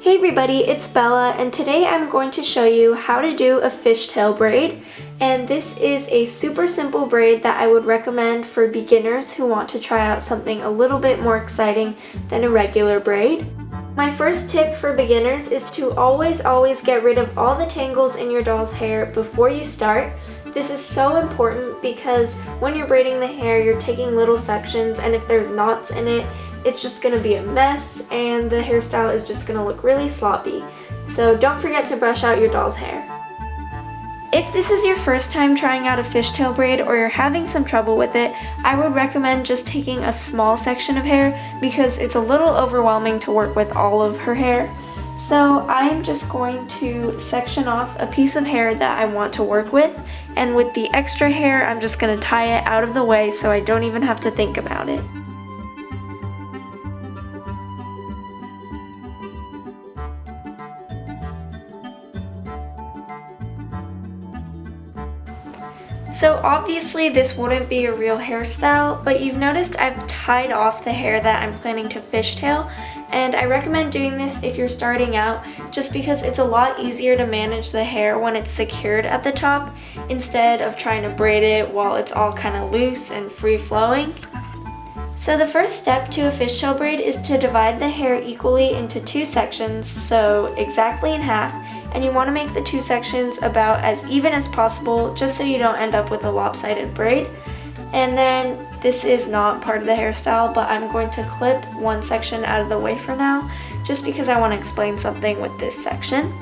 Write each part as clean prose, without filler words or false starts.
Hey everybody, it's Bella, and today I'm going to show you how to do a fishtail braid. And this is a super simple braid that I would recommend for beginners who want to try out something a little bit more exciting than a regular braid. My first tip for beginners is to always get rid of all the tangles in your doll's hair before you start. This is so important because when you're braiding the hair, you're taking little sections, and if there's knots in it, it's just going to be a mess and the hairstyle is just going to look really sloppy. So don't forget to brush out your doll's hair. If this is your first time trying out a fishtail braid or you're having some trouble with it, I would recommend just taking a small section of hair because it's a little overwhelming to work with all of her hair. So I'm just going to section off a piece of hair that I want to work with, and with the extra hair I'm just going to tie it out of the way so I don't even have to think about it. So obviously this wouldn't be a real hairstyle, but you've noticed I've tied off the hair that I'm planning to fishtail, and I recommend doing this if you're starting out just because it's a lot easier to manage the hair when it's secured at the top instead of trying to braid it while it's all kind of loose and free-flowing. So the first step to a fishtail braid is to divide the hair equally into two sections, so exactly in half. And you want to make the two sections about as even as possible just so you don't end up with a lopsided braid. And then this is not part of the hairstyle, but I'm going to clip one section out of the way for now just because I want to explain something with this section.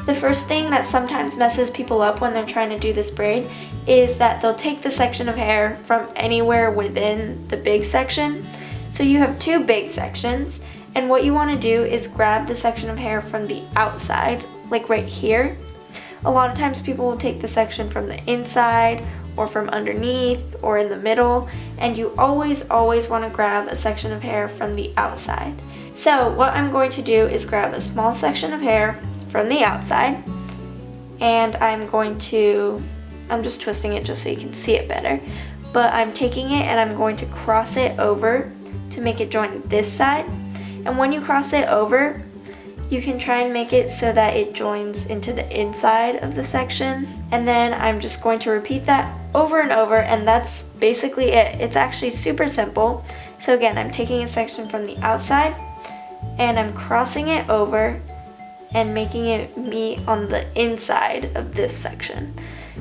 The first thing that sometimes messes people up when they're trying to do this braid is that they'll take the section of hair from anywhere within the big section. So you have two big sections, and what you want to do is grab the section of hair from the outside, like right here. A lot of times people will take the section from the inside or from underneath or in the middle, and you always want to grab a section of hair from the outside. So what I'm going to do is grab a small section of hair from the outside, and I'm just twisting it just so you can see it better, but I'm taking it and I'm going to cross it over to make it join this side. And when you cross it over, you can try and make it so that it joins into the inside of the section. And then I'm just going to repeat that over and over, and that's basically it. It's actually super simple. So again, I'm taking a section from the outside and I'm crossing it over and making it meet on the inside of this section.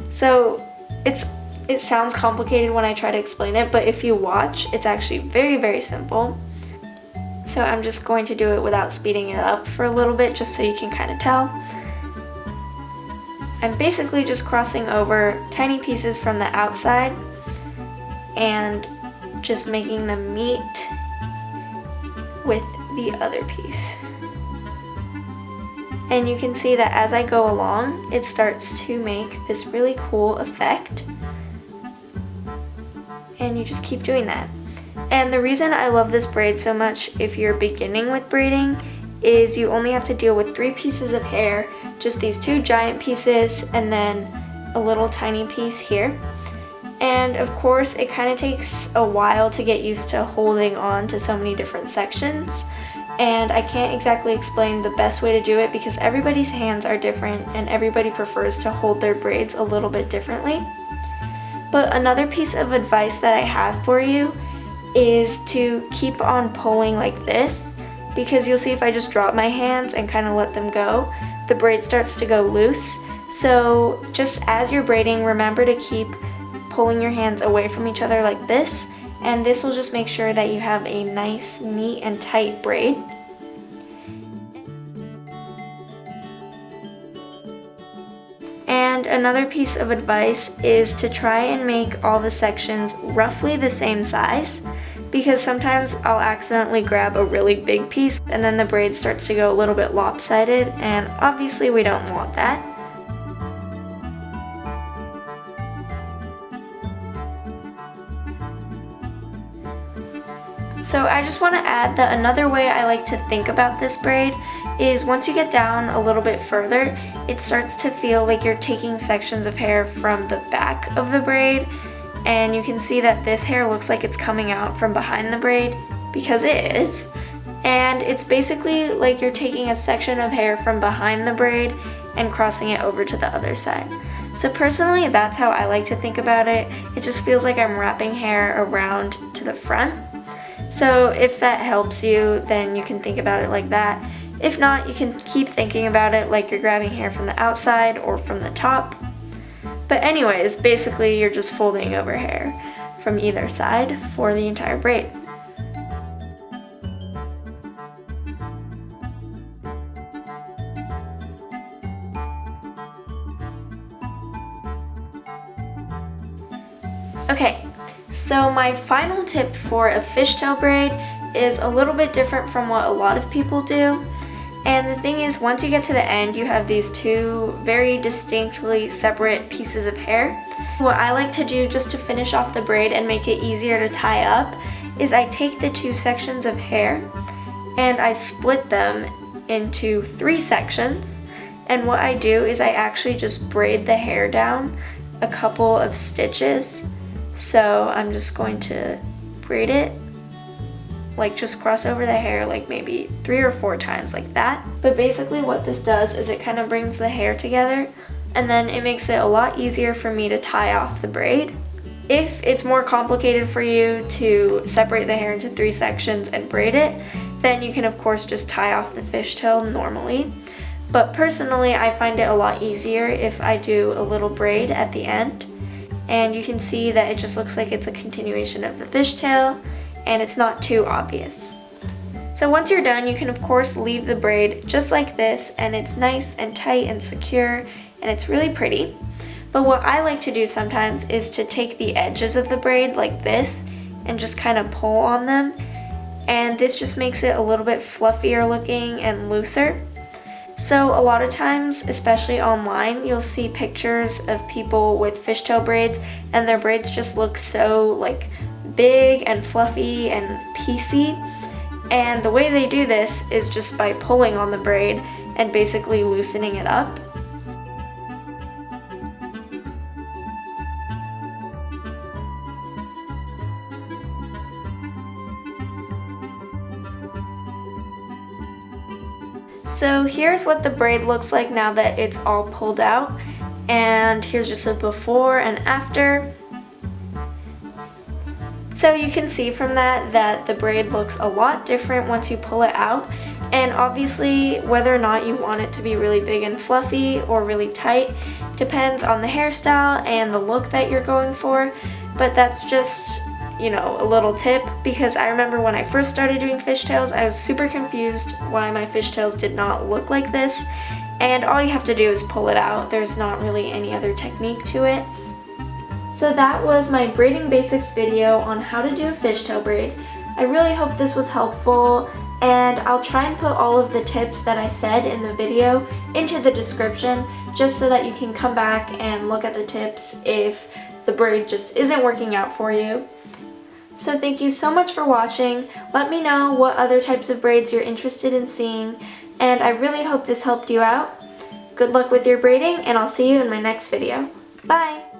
So it sounds complicated when I try to explain it, but if you watch, it's actually very simple. So I'm just going to do it without speeding it up for a little bit just so you can kind of tell. I'm basically just crossing over tiny pieces from the outside and just making them meet with the other piece. And you can see that as I go along, it starts to make this really cool effect. And you just keep doing that. And the reason I love this braid so much if you're beginning with braiding is you only have to deal with 3 pieces of hair, just these 2 giant pieces and then a little tiny piece here. And of course it kind of takes a while to get used to holding on to so many different sections, and I can't exactly explain the best way to do it because everybody's hands are different and everybody prefers to hold their braids a little bit differently. But another piece of advice that I have for you is to keep on pulling like this, because you'll see if I just drop my hands and kind of let them go, the braid starts to go loose. So just as you're braiding, remember to keep pulling your hands away from each other like this, and this will just make sure that you have a nice, neat, and tight braid. And another piece of advice is to try and make all the sections roughly the same size, because sometimes I'll accidentally grab a really big piece and then the braid starts to go a little bit lopsided, and obviously we don't want that. So I just want to add that another way I like to think about this braid is once you get down a little bit further, it starts to feel like you're taking sections of hair from the back of the braid, and you can see that this hair looks like it's coming out from behind the braid because it is. And it's basically like you're taking a section of hair from behind the braid and crossing it over to the other side. So personally, that's how I like to think about it. It just feels like I'm wrapping hair around to the front. So if that helps you, then you can think about it like that. If not, you can keep thinking about it like you're grabbing hair from the outside or from the top. But anyways, basically you're just folding over hair from either side for the entire braid. Okay, so my final tip for a fishtail braid is a little bit different from what a lot of people do. And the thing is, once you get to the end, you have these two very distinctly separate pieces of hair. What I like to do just to finish off the braid and make it easier to tie up is I take the two sections of hair and I split them into 3 sections. And what I do is I actually just braid the hair down a couple of stitches. So I'm just going to braid it, like just cross over the hair like maybe 3 or 4 times like that. But basically what this does is it kind of brings the hair together, and then it makes it a lot easier for me to tie off the braid. If it's more complicated for you to separate the hair into 3 sections and braid it, then you can of course just tie off the fishtail normally. But personally, I find it a lot easier if I do a little braid at the end. And you can see that it just looks like it's a continuation of the fishtail, and it's not too obvious. So once you're done, you can of course leave the braid just like this, and it's nice and tight and secure, and it's really pretty. But what I like to do sometimes is to take the edges of the braid like this and just kind of pull on them, and this just makes it a little bit fluffier looking and looser. So a lot of times, especially online, you'll see pictures of people with fishtail braids and their braids just look so like big and fluffy and piecey. And the way they do this is just by pulling on the braid and basically loosening it up. So here's what the braid looks like now that it's all pulled out, and here's just a before and after. So you can see from that the braid looks a lot different once you pull it out, and obviously whether or not you want it to be really big and fluffy or really tight depends on the hairstyle and the look that you're going for. But that's just, you know, a little tip, because I remember when I first started doing fishtails, I was super confused why my fishtails did not look like this, and all you have to do is pull it out. There's not really any other technique to it. So that was my braiding basics video on how to do a fishtail braid. I really hope this was helpful, and I'll try and put all of the tips that I said in the video into the description, just so that you can come back and look at the tips if the braid just isn't working out for you. So thank you so much for watching. Let me know what other types of braids you're interested in seeing, and I really hope this helped you out. Good luck with your braiding, and I'll see you in my next video. Bye!